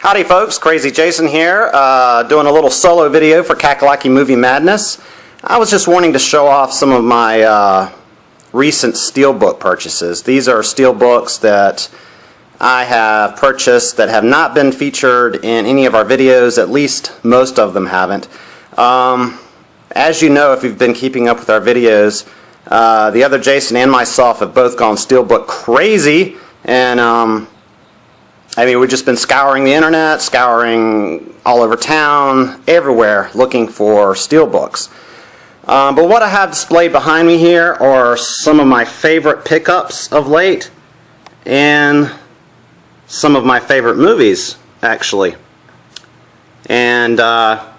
Howdy folks, Krazy Jason here, doing a little solo video for Kakalaki Movie Madness. I was just wanting to show off some of my recent Steelbook purchases. These are Steelbooks that I have purchased that have not been featured in any of our videos, at least most of them haven't. As you know, if you've been keeping up with our videos, the other Jason and myself have both gone Steelbook crazy, and I mean, we've just been scouring the internet, scouring all over town, everywhere, looking for Steelbooks. But what I have displayed behind me here are some of my favorite pickups of late, and some of my favorite movies, actually. And but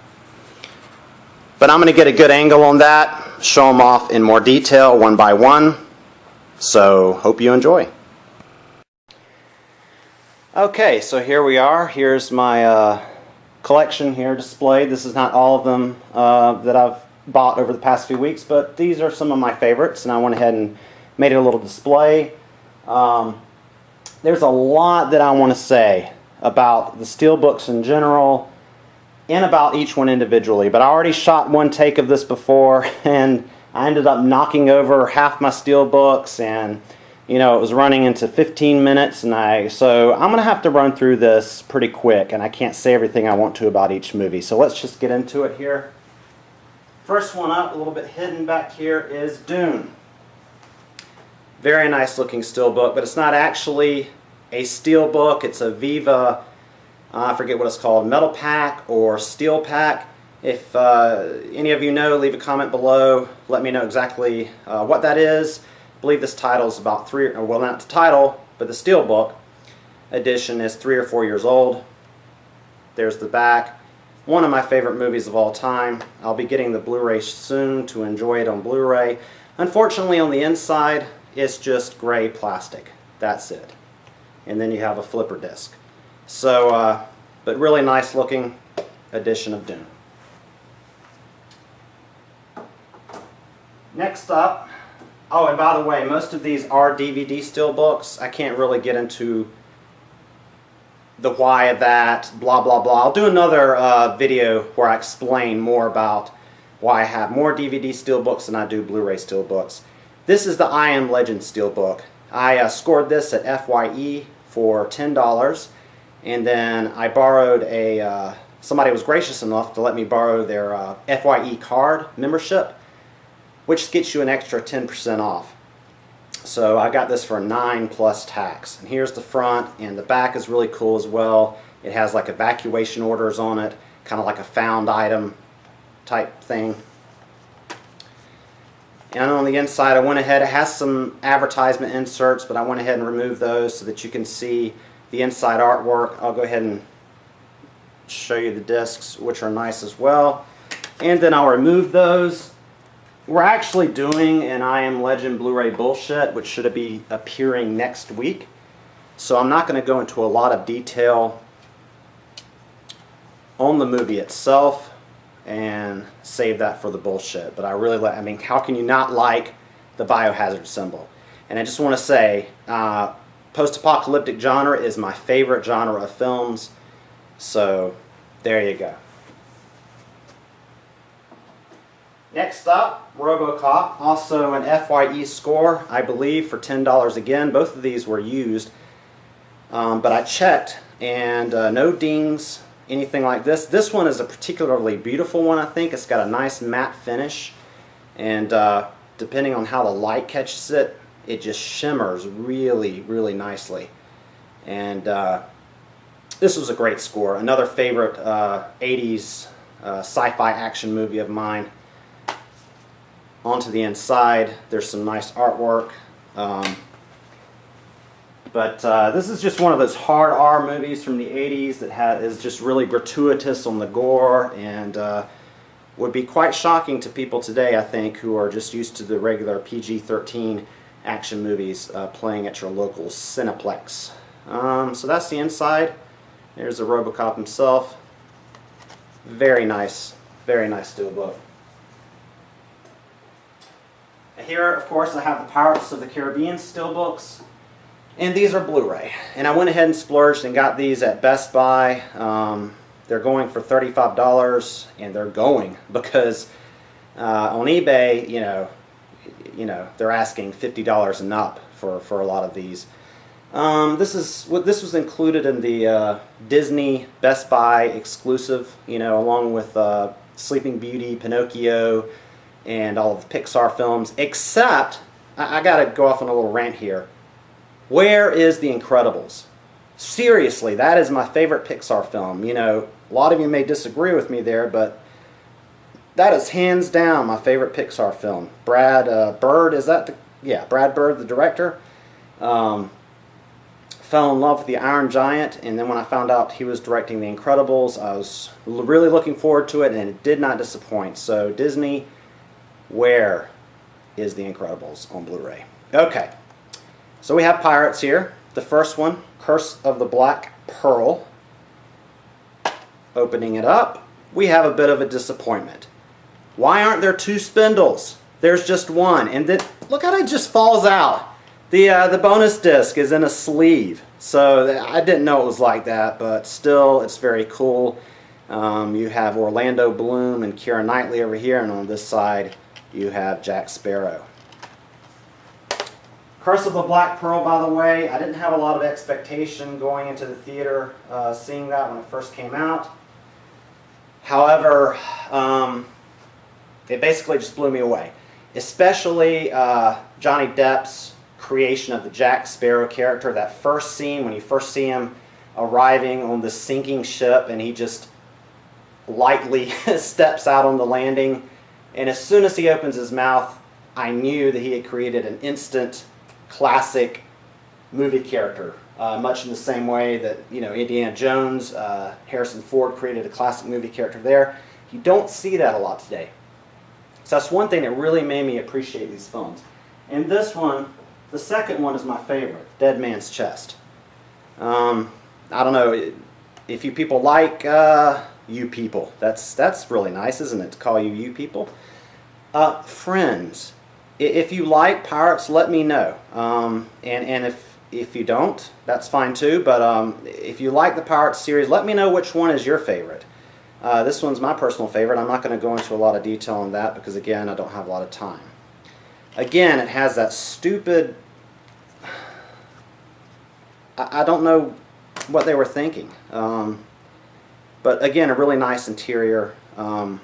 I'm going to get a good angle on that, show them off in more detail, one by one. So, hope you enjoy. Okay, so here we are. Here's my collection here displayed. This is not all of them that I've bought over the past few weeks, but these are some of my favorites, and I went ahead and made it a little display. There's a lot that I want to say about the Steelbooks in general and about each one individually, but I already shot one take of this before, and I ended up knocking over half my Steelbooks, and you know, it was running into 15 minutes, and so I'm going to have to run through this pretty quick, and I can't say everything I want to about each movie. So let's just get into it here. First one up, a little bit hidden back here, is Dune. Very nice looking Steelbook, but it's not actually a Steelbook. It's a Viva, I forget what it's called, metal pack or steel pack. If any of you know, leave a comment below. Let me know exactly what that is. I believe this title is about well, not the title, but the Steelbook edition is 3 or 4 years old. There's the back. One of my favorite movies of all time. I'll be getting the Blu-ray soon to enjoy it on Blu-ray. Unfortunately, on the inside, it's just gray plastic. That's it. And then you have a flipper disc. So, but really nice looking edition of Dune. Next up, oh, and by the way, most of these are DVD Steelbooks. I can't really get into the why of that, blah, blah, blah. I'll do another video where I explain more about why I have more DVD Steelbooks than I do Blu-ray Steelbooks. This is the I Am Legend Steelbook. I scored this at FYE for $10, and then I borrowed somebody was gracious enough to let me borrow their FYE card membership, which gets you an extra 10% off. So I got this for $9 plus tax. And here's the front, and the back is really cool as well. It has like evacuation orders on it, kind of like a found item type thing. And on the inside, I went ahead, it has some advertisement inserts, but I went ahead and removed those so that you can see the inside artwork. I'll go ahead and show you the discs, which are nice as well. And then I'll remove those. We're actually doing an I Am Legend Blu-ray bullshit, which should be appearing next week. So I'm not going to go into a lot of detail on the movie itself and save that for the bullshit. But I really I mean, how can you not like the biohazard symbol? And I just want to say, post-apocalyptic genre is my favorite genre of films. So there you go. Next up, RoboCop, also an FYE score, I believe, for $10 again. Both of these were used, but I checked, and no dings, anything like this. This one is a particularly beautiful one, I think. It's got a nice matte finish, and depending on how the light catches it, it just shimmers really, really nicely. And this was a great score. Another favorite 80s sci-fi action movie of mine. Onto the inside, there's some nice artwork, but this is just one of those hard R movies from the 80s that is just really gratuitous on the gore, and would be quite shocking to people today, I think, who are just used to the regular PG-13 action movies playing at your local Cineplex. So that's the inside. There's the RoboCop himself. Very nice Steelbook. Here, of course, I have the Pirates of the Caribbean Steelbooks. And these are Blu-ray. And I went ahead and splurged and got these at Best Buy. They're going for $35, and they're going because on eBay, they're asking $50 and up for a lot of these. This was included in the Disney Best Buy exclusive, along with Sleeping Beauty, Pinocchio, and all of the Pixar films. Except, I got to go off on a little rant here. Where is The Incredibles? Seriously, that is my favorite Pixar film. A lot of you may disagree with me there, but that is hands down my favorite Pixar film. Brad Bird, Brad Bird, the director. Fell in love with The Iron Giant, and then when I found out he was directing The Incredibles, I was really looking forward to it, and it did not disappoint. So Disney, where is The Incredibles on Blu-ray? Okay, so we have Pirates here. The first one, Curse of the Black Pearl. Opening it up, we have a bit of a disappointment. Why aren't there two spindles? There's just one, and then look how it just falls out. The bonus disc is in a sleeve, so I didn't know it was like that, but still, it's very cool. You have Orlando Bloom and Keira Knightley over here, and on this side, you have Jack Sparrow. Curse of the Black Pearl, by the way, I didn't have a lot of expectation going into the theater seeing that when it first came out. However, it basically just blew me away, especially Johnny Depp's creation of the Jack Sparrow character. That first scene when you first see him arriving on the sinking ship and he just lightly steps out on the landing, and as soon as he opens his mouth, I knew that he had created an instant classic movie character, much in the same way that Indiana Jones, Harrison Ford created a classic movie character there. You don't see that a lot today. So that's one thing that really made me appreciate these films. And this one, the second one, is my favorite, Dead Man's Chest. I don't know if you people like you people. That's really nice, isn't it, to call you people? Friends, if you like Pirates, let me know. And if you don't, that's fine too. But if you like the Pirates series, let me know which one is your favorite. This one's my personal favorite. I'm not going to go into a lot of detail on that because, again, I don't have a lot of time. Again, it has that stupid... I don't know what they were thinking. But, again, a really nice interior. The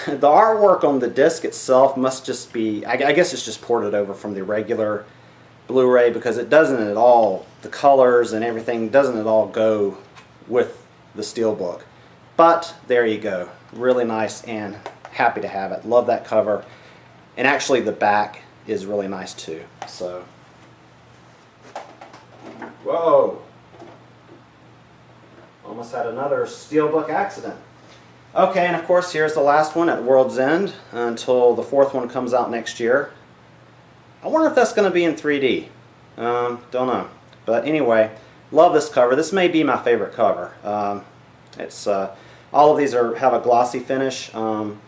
artwork on the disc itself must just be... I guess it's just ported over from the regular Blu-ray because it doesn't at all... The colors and everything doesn't at all go with the Steelbook. But there you go. Really nice and happy to have it. Love that cover. And actually the back is really nice too. So, whoa. Almost had another Steelbook accident. Okay, and of course here's the last one at World's End until the fourth one comes out next year. I wonder if that's going to be in 3D. Don't know. But anyway, love this cover. This may be my favorite cover. It's all of these have a glossy finish, and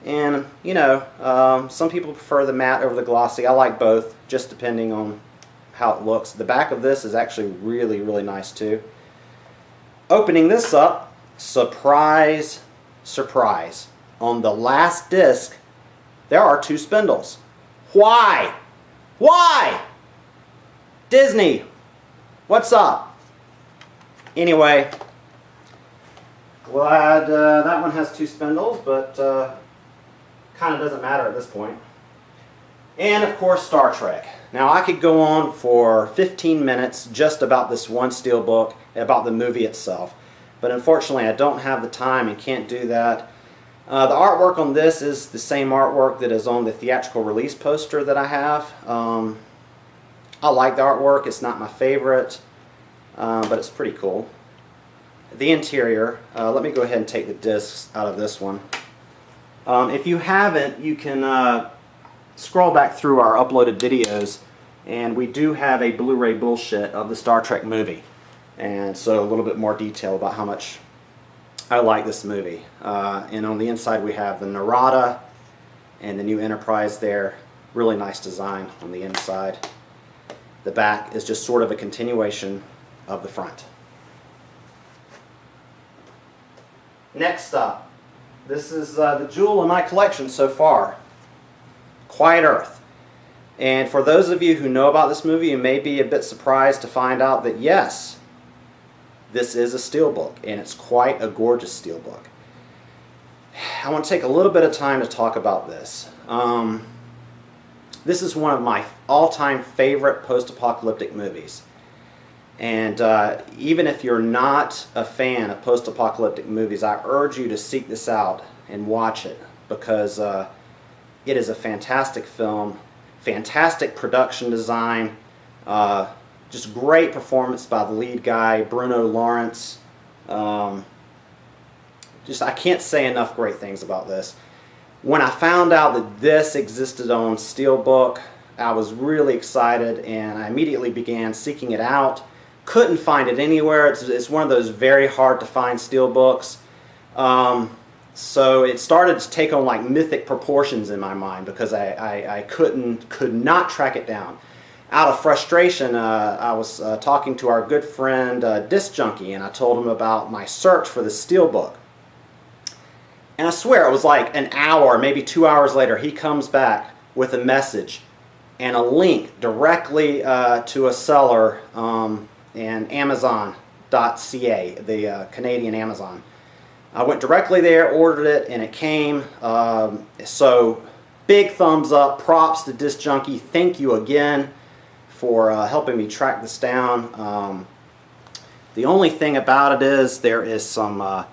some people prefer the matte over the glossy. I like both, just depending on how it looks. The back of this is actually really, really nice too. Opening this up, surprise, surprise. On the last disc, there are two spindles. Why? Why? Disney, what's up? Anyway, glad that one has two spindles, but kind of doesn't matter at this point. And of course, Star Trek. Now I could go on for 15 minutes just about this one Steelbook, about the movie itself, but unfortunately I don't have the time and can't do that. The artwork on this is the same artwork that is on the theatrical release poster that I have. I like the artwork. It's not my favorite, but it's pretty cool. The interior, let me go ahead and take the discs out of this one. If you haven't, you can scroll back through our uploaded videos, and we do have a Blu-ray bullshit of the Star Trek movie, and so a little bit more detail about how much I like this movie. And on the inside we have the Narada and the new Enterprise there. Really nice design on the inside. The back is just sort of a continuation of the front. Next up, this is the jewel in my collection so far, Quiet Earth. And for those of you who know about this movie, you may be a bit surprised to find out that yes, this is a Steelbook, and it's quite a gorgeous Steelbook. I want to take a little bit of time to talk about this. This is one of my all-time favorite post-apocalyptic movies. And even if you're not a fan of post-apocalyptic movies, I urge you to seek this out and watch it, because it is a fantastic film, fantastic production design, just great performance by the lead guy, Bruno Lawrence. Just I can't say enough great things about this. When I found out that this existed on Steelbook, I was really excited, and I immediately began seeking it out. Couldn't find it anywhere. It's one of those very hard to find Steelbooks. So it started to take on like mythic proportions in my mind, because I could not track it down. Out of frustration, I was talking to our good friend Disc Junkie, and I told him about my search for the Steelbook. And I swear it was like an hour, maybe 2 hours later, he comes back with a message and a link directly to a seller in Amazon.ca, the Canadian Amazon. I went directly there, ordered it, and it came. So big thumbs up, props to Disc Junkie. Thank you again for helping me track this down. The only thing about it is there is some, a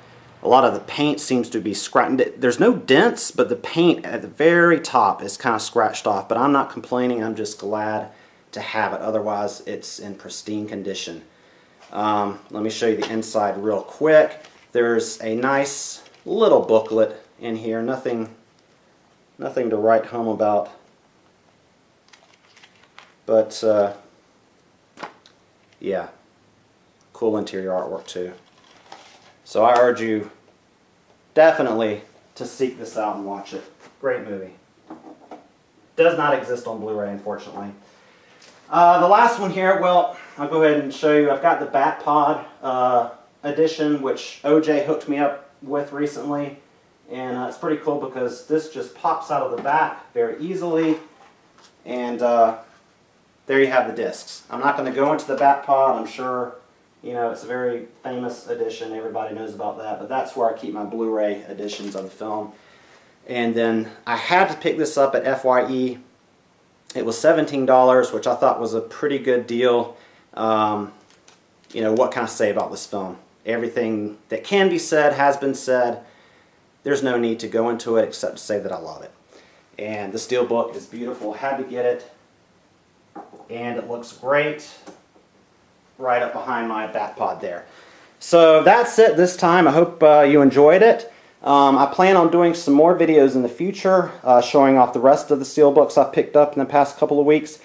lot of the paint seems to be scratched. There's no dents, but the paint at the very top is kind of scratched off. But I'm not complaining, I'm just glad to have it. Otherwise, it's in pristine condition. Let me show you the inside real quick. There's a nice little booklet in here. Nothing to write home about. But yeah, cool interior artwork too. So I urge you definitely to seek this out and watch it. Great movie. Does not exist on Blu-ray, unfortunately. The last one here, well, I'll go ahead and show you. I've got the Batpod edition, which OJ hooked me up with recently. And it's pretty cool because this just pops out of the back very easily. And there you have the discs. I'm not going to go into the Batpod. I'm sure, you know, it's a very famous edition. Everybody knows about that. But that's where I keep my Blu-ray editions of the film. And then I had to pick this up at FYE. It was $17, which I thought was a pretty good deal. You know, what can I say about this film? Everything that can be said has been said. There's no need to go into it except to say that I love it. And the Steelbook is beautiful. Had to get it. And it looks great right up behind my Batpod there. So that's it this time. I hope you enjoyed it. I plan on doing some more videos in the future, showing off the rest of the Steelbooks I've picked up in the past couple of weeks.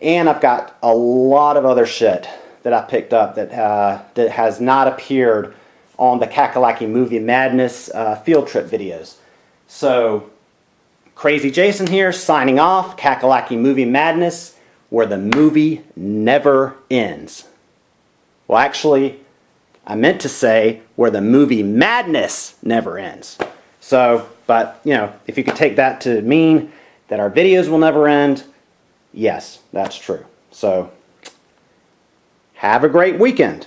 And I've got a lot of other shit that I picked up that has not appeared on the Kakalaki Movie Madness field trip videos. So, Krazy Jason here, signing off. Kakalaki Movie Madness, where the movie never ends. Well, actually, I meant to say where the movie madness never ends. So, but, you know, if you could take that to mean that our videos will never end, yes, that's true. So, have a great weekend.